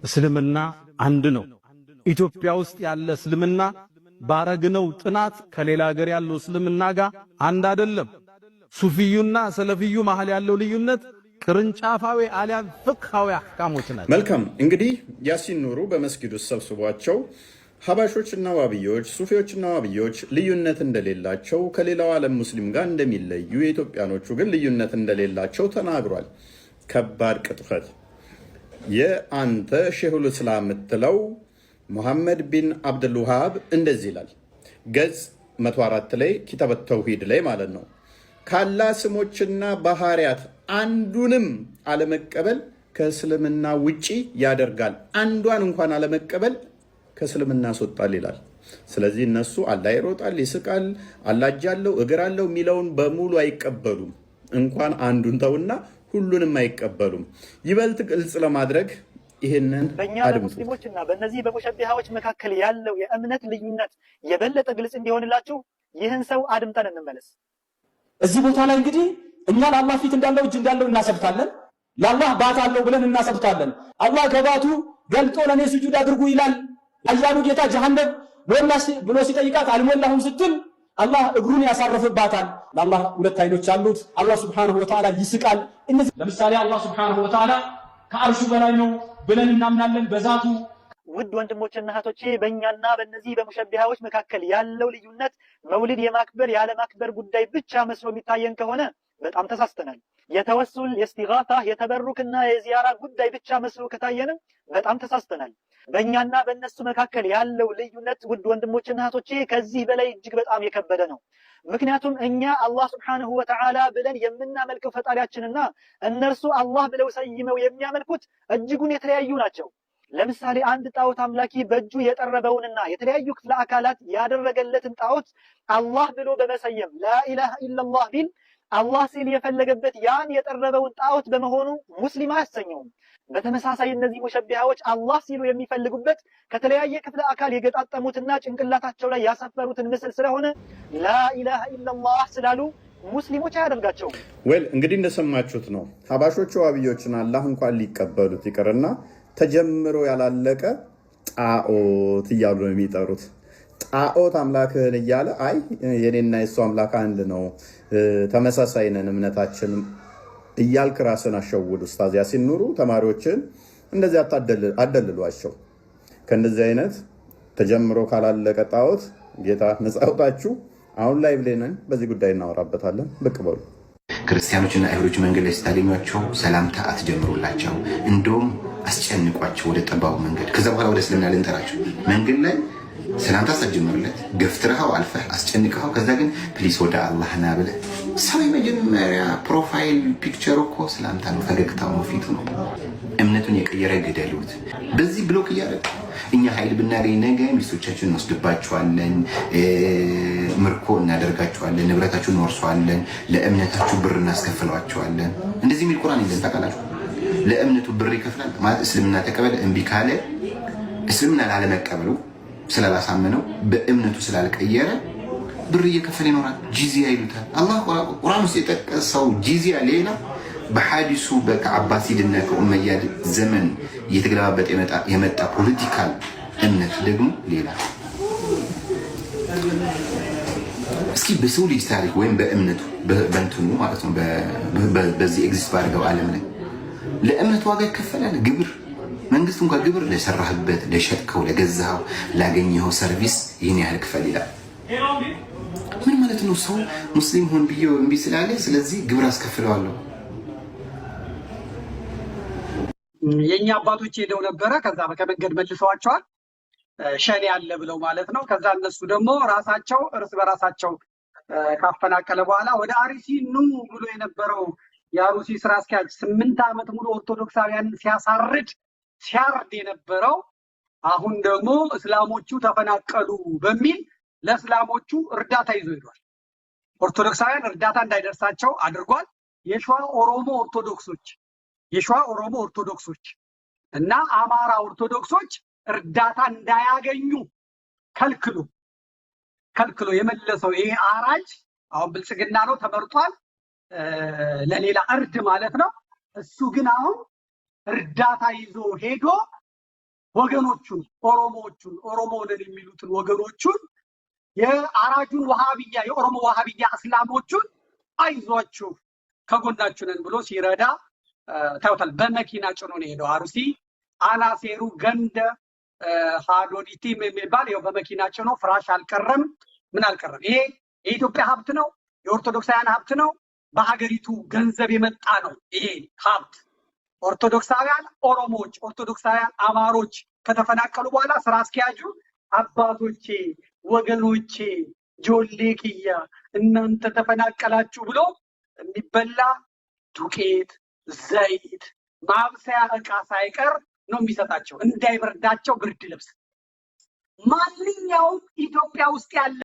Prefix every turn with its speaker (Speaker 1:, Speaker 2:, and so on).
Speaker 1: እስልምና አንድ ነው። ኢትዮጵያ ውስጥ ያለ እስልምና ባረግነው ጥናት ከሌላ ሀገር ያለው እስልምና ጋር አንድ አይደለም። ሱፊዩና ሰለፊዩ መሃል ያለው ልዩነት ቅርንጫፋዊ አሊያም ፍቅሃዊ አህካሞች ናቸው።
Speaker 2: መልካም እንግዲህ ያሲን ኑሩ በመስጊድ ውስጥ ሰብስቧቸው ሐባሾችና ዋብዮች ሱፊዎችና ዋብዮች ልዩነት እንደሌላቸው ከሌላው ዓለም ሙስሊም ጋር እንደሚለዩ የኢትዮጵያኖቹ ግን ልዩነት እንደሌላቸው ተናግሯል። ከባድ ቅጥፈት። የአንተ ሼሁል እስላም የምትለው ሙሐመድ ቢን አብዱል ወሃብ እንደዚህ ይላል። ገጽ 104 ላይ ኪታብ ተውሂድ ላይ ማለት ነው። ካላህ ስሞችና ባህሪያት አንዱንም አለመቀበል ከእስልምና ውጪ ያደርጋል። አንዷን እንኳን አለመቀበል ከእስልምና ያስወጣል ይላል። ስለዚህ እነሱ አላህ ይሮጣል፣ ይስቃል፣ አላህ እጅ አለው እግር አለው የሚለውን በሙሉ አይቀበሉም። እንኳን አንዱን ተውና ሁሉንም አይቀበሉም። ይበልጥ ግልጽ ለማድረግ ይሄንን
Speaker 3: በእኛ በሙስሊሞችና በእነዚህ በሙሸቢሃዎች መካከል ያለው የእምነት ልዩነት የበለጠ ግልጽ እንዲሆንላችሁ ይህን ሰው አድምጠን እንመለስ።
Speaker 4: እዚህ ቦታ ላይ እንግዲህ እኛ ለአላህ ፊት እንዳለው እጅ እንዳለው እናሰብታለን። ለአላህ ባት አለው ብለን እናሰብታለን። አላህ ከባቱ ገልጦ ለኔ ስጁድ አድርጉ ይላል። አያሉ ጌታ ጀሃነም ሞላስ ብሎ ሲጠይቃት አልሞላሁም ስትል አላህ እግሩን ያሳርፍባታል። ለአላህ ሁለት አይኖች አሉት። አላህ Subhanahu Wa Ta'ala ይስቃል። እነዚህ ለምሳሌ አላህ Subhanahu Wa Ta'ala ከአርሹ በላይ ነው ብለን እናምናለን በዛቱ።
Speaker 3: ውድ ወንድሞችና እህቶቼ በእኛና በእነዚህ በሙሸቢሃዎች መካከል ያለው ልዩነት መውሊድ የማክበር ያለ ማክበር ጉዳይ ብቻ መስሎ የሚታየን ከሆነ በጣም ተሳስተናል። የተወሱል የእስቲጋታ የተበሩክና የዚያራ ጉዳይ ብቻ መስሎ ከታየንም በጣም ተሳስተናል። በእኛና በእነሱ መካከል ያለው ልዩነት ውድ ወንድሞችና እህቶቼ ከዚህ በላይ እጅግ በጣም የከበደ ነው። ምክንያቱም እኛ አላህ Subhanahu Wa Ta'ala ብለን የምናመልከው ፈጣሪያችንና እነርሱ አላህ ብለው ሰይመው የሚያመልኩት እጅጉን የተለያዩ ናቸው። ለምሳሌ አንድ ጣዖት አምላኪ በእጁ የጠረበውንና የተለያዩ ክፍለ አካላት ያደረገለትን ጣዖት አላህ ብሎ በመሰየም ላኢላሃ ኢላላህ ቢል አላህ ሲል የፈለገበት ያን የጠረበውን ጣዖት በመሆኑ ሙስሊም አያሰኘውም። በተመሳሳይ እነዚህ ሙሸቢሃዎች አላህ ሲሉ የሚፈልጉበት ከተለያየ ክፍለ አካል የገጣጠሙትና ጭንቅላታቸው ላይ ያሰፈሩትን ምስል ስለሆነ ላኢላሃ ኢላላህ ስላሉ ሙስሊሞች አያደርጋቸውም።
Speaker 2: እንግዲህ እንደሰማችሁት ነው። ሐባሾቹ ዋብዮችን አላህ እንኳን ሊቀበሉት ይቅርና ተጀምሮ ያላለቀ ጣዖት እያሉ ነው የሚጠሩት። ጣዖት አምላክህን እያለ አይ የኔና የሱ አምላክ አንድ ነው ተመሳሳይ ነን እምነታችን እያልክ ራስን አሸውድ። ኡስታዝ ያሲን ኑሩ ተማሪዎችን እንደዚህ አደልሏቸው። ከእንደዚህ አይነት ተጀምሮ ካላለቀ ጣዖት ጌታ ነፃ ያውጣችሁ። አሁን ላይ ብለናል፣ በዚህ ጉዳይ እናወራበታለን። ብቅ በሉ።
Speaker 5: ክርስቲያኖችና አይሁዶች መንገድ ላይ ስታገኟቸው ሰላምታ አትጀምሩላቸው፣ እንደውም አስጨንቋቸው ወደ ጠባቡ መንገድ። ከዛ በኋላ ወደ እስልምና ልንጠራቸው መንገድ ላይ ሰላምታ ሳትጀምርለት ገፍትረኸው አልፈህ አስጨንቀኸው ከዛ ግን ፕሊስ ወደ አላህ ና ብለህ ሰው የመጀመሪያ ፕሮፋይል ፒክቸሩ እኮ ሰላምታ ነው፣ ፈገግታው ነው፣ ፊቱ ነው። እምነቱን የቀየረ ገደሉት። በዚህ ብሎክ እያደረግ እኛ ኃይል ብናገኝ ነገ ሚስቶቻችን እንወስድባቸዋለን፣ ምርኮ እናደርጋቸዋለን፣ ንብረታችሁን እንወርሰዋለን፣ ለእምነታችሁ ብር እናስከፍለዋቸዋለን። እንደዚህ የሚል ቁርአን ይዘን ታውቃላችሁ። ለእምነቱ ብር ይከፍላል ማለት እስልምና ተቀበለ እምቢ ካለ እስልምና ላለመቀበሉ ስላላሳመነው በእምነቱ ስላልቀየረ ብር እየከፈለ ይኖራል። ጂዚያ ይሉታል። አላህ ቁርአን ውስጥ የጠቀሰው ጂዚያ ሌላ፣ በሐዲሱ ከአባሲድና ከኡመያድ ዘመን እየተገለባበጠ የመጣ ፖለቲካል እምነት ደግሞ ሌላ። እስኪ በሰው ልጅ ታሪክ ወይም በእምነቱ በእንትኑ ማለት ነው በዚህ ኤግዚስት ባደረገው ዓለም ላይ ለእምነቱ ዋጋ ይከፈላል። ግብር መንግስት እንኳን ግብር ለሰራህበት፣ ለሸጥከው፣ ለገዛው፣ ላገኘው ሰርቪስ ይህን ያህል ክፈል ይላል። ምን ማለት ነው? ሰው ሙስሊም ሆን ብዬ እምቢ ስላለ ስለዚህ ግብር አስከፍለዋለሁ።
Speaker 4: የኛ አባቶች ሄደው ነበረ። ከዛ በከመንገድ መልሰዋቸዋል። ሸኔ አለ ብለው ማለት ነው። ከዛ እነሱ ደግሞ ራሳቸው እርስ በራሳቸው ካፈናቀለ በኋላ ወደ አርሲ ኑ ብሎ የነበረው የአሩሲ ስራ አስኪያጅ 8 ዓመት ሙሉ ኦርቶዶክሳውያንን ሲያርድ የነበረው አሁን ደግሞ እስላሞቹ ተፈናቀሉ በሚል ለእስላሞቹ እርዳታ ይዞ ሄዷል። ኦርቶዶክሳውያን እርዳታ እንዳይደርሳቸው አድርጓል። የሸዋ ኦሮሞ ኦርቶዶክሶች እና አማራ ኦርቶዶክሶች እርዳታ እንዳያገኙ ከልክሎ የመለሰው ይሄ አራጅ አሁን ብልጽግና ነው ተመርጧል፣ ለሌላ እርድ ማለት ነው። እሱ ግን አሁን እርዳታ ይዞ ሄዶ ወገኖቹን ኦሮሞ ነን የሚሉትን ወገኖቹን የአራጁን ወሃቢያ የኦሮሞ ወሃቢያ እስላሞቹን አይዟችሁ ከጎናችሁ ነን ብሎ ሲረዳ ታውታል። በመኪና ጭኖ ነው ሄደው አሩሲ አናሴሩ ገንደ ሃዶዲቲም የሚባል ያው በመኪና ጭኖ ፍራሽ አልቀረም ምን አልቀረም። ይሄ የኢትዮጵያ ሀብት ነው፣ የኦርቶዶክሳውያን ሀብት ነው፣ በሀገሪቱ ገንዘብ የመጣ ነው። ይሄ ሀብት ኦርቶዶክሳውያን ኦሮሞዎች፣ ኦርቶዶክሳውያን አማሮች ከተፈናቀሉ በኋላ ስራ አስኪያጁ አባቶቼ ወገኖቼ ጆሌ ኪያ እናንተ ተፈናቀላችሁ ብሎ የሚበላ ዱቄት፣ ዘይት፣ ማብሰያ ዕቃ ሳይቀር ነው የሚሰጣቸው፣ እንዳይበርዳቸው ብርድ ልብስ። ማንኛውም ኢትዮጵያ ውስጥ ያለ